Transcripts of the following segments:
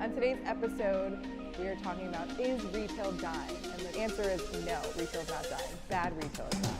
On today's episode, we are talking about, is retail dying? And the answer is no, retail's not dying. Bad retail is dying.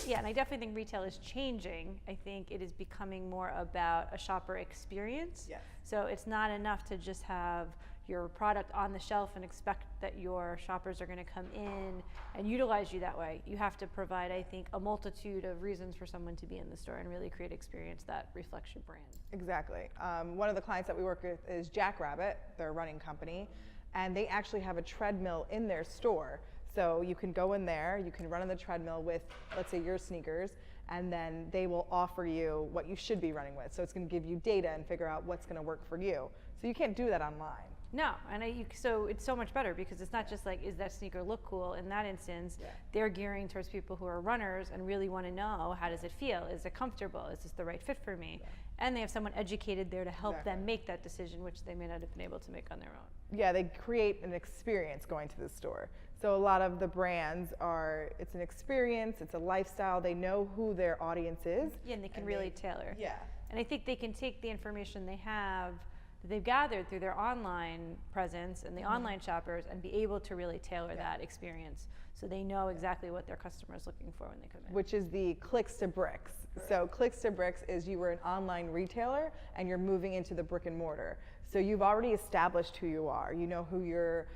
Yeah, and I definitely think retail is changing. I think it is becoming more about a shopper experience. Yes. So it's not enough to just have your product on the shelf and expect that your shoppers are going to come in and utilize you that way. You have to provide, I think, a multitude of reasons for someone to be in the store and really create experience that reflects your brand. Exactly. One of the clients that we work with is Jackrabbit, their running company, and they actually have a treadmill in their store. So you can go in there, you can run on the treadmill with, let's say, your sneakers, and then they will offer you what you should be running with. So it's going to give you data and figure out what's going to work for you. So you can't do that online. No, and so it's so much better because it's not just like, is that sneaker look cool? In that instance, they're gearing towards people who are runners and really want to know, how does it feel? Is it comfortable? Is this the right fit for me? And they have someone educated there to help them make that decision, which they may not have been able to make on their own. Yeah, they create an experience going to the store. So a lot of the brands are, it's an experience, it's a lifestyle, they know who their audience is. Yeah, and they can really tailor. Yeah. And I think they can take the information they have that they've gathered through their online presence and the online shoppers and be able to really tailor that experience so they know exactly what their customer is looking for when they come in. Which is the clicks to bricks. So clicks to bricks is you were an online retailer and you're moving into the brick and mortar. So you've already established who you are. You know who your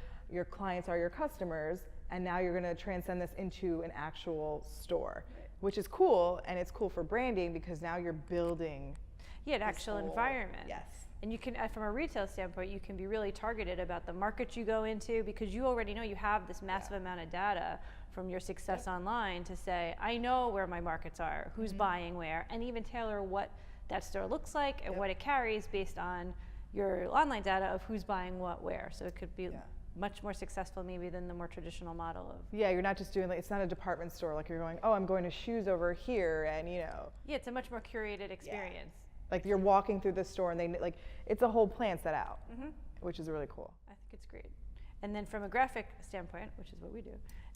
clients are, your customers, and now you're going to transcend this into an actual store, which is cool, and it's cool for branding because now you're building an actual environment. Yes. And you can, from a retail standpoint, you can be really targeted about the market you go into because you already know you have this massive amount of data from your success online to say, I know where my markets are, who's buying where, and even tailor what that store looks like and what it carries based on your online data of who's buying what where. So it could be much more successful maybe than the more traditional model of. Yeah, you're not just doing, like, it's not a department store like you're going, oh, I'm going to shoes over here, and you know. Yeah, it's a much more curated experience. Like you're walking through the store and they, like, it's a whole plan set out, which is really cool. I think it's great. And then from a graphic standpoint, which is what we do,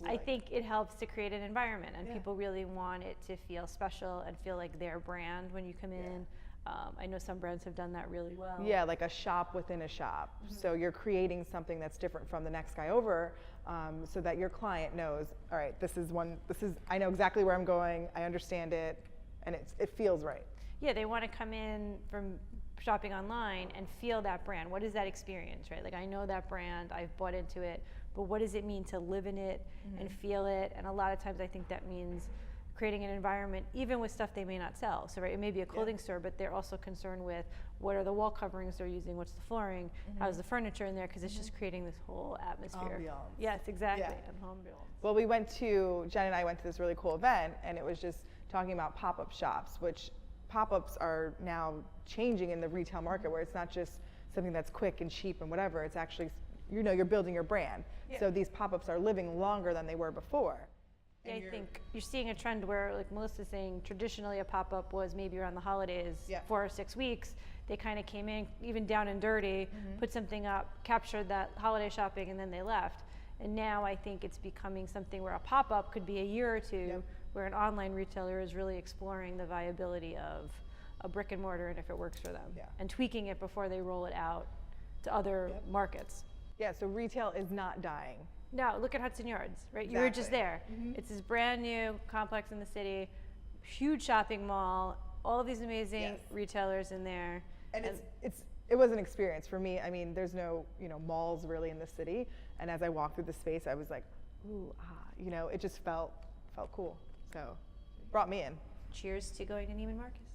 I think it helps to create an environment and people really want it to feel special and feel like their brand when you come in. I know some brands have done that really well. Yeah, like a shop within a shop. So you're creating something that's different from the next guy over, so that your client knows, all right, I know exactly where I'm going, I understand it, and it feels right. Yeah, they want to come in from shopping online and feel that brand. What is that experience, right? Like, I know that brand, I've bought into it, but what does it mean to live in it and feel it? And a lot of times I think that means creating an environment, even with stuff they may not sell. So, right, it may be a clothing store, but they're also concerned with what are the wall coverings they're using, what's the flooring, how's the furniture in there, because it's just creating this whole atmosphere. Ambiance. Yes, exactly, and ambiance. Well, Jen and I went to this really cool event, and it was just talking about pop-up shops, which pop-ups are now changing in the retail market, where it's not just something that's quick and cheap and whatever, it's actually, you know, you're building your brand. So these pop-ups are living longer than they were before. Yeah, I think you're seeing a trend where, like Melissa's saying, traditionally a pop-up was maybe around the holidays, 4 or 6 weeks. They kind of came in, even down and dirty, put something up, captured that holiday shopping, and then they left. And now I think it's becoming something where a pop-up could be a year or two, where an online retailer is really exploring the viability of a brick and mortar and if it works for them, and tweaking it before they roll it out to other markets. Yeah, so retail is not dying. No, look at Hudson Yards, right? You were just there. It's this brand new complex in the city, huge shopping mall, all of these amazing retailers in there. And it was an experience for me. I mean, there's no, malls really in the city. And as I walked through the space, I was like, ooh, it just felt cool. So brought me in. Cheers to going to Neiman Marcus.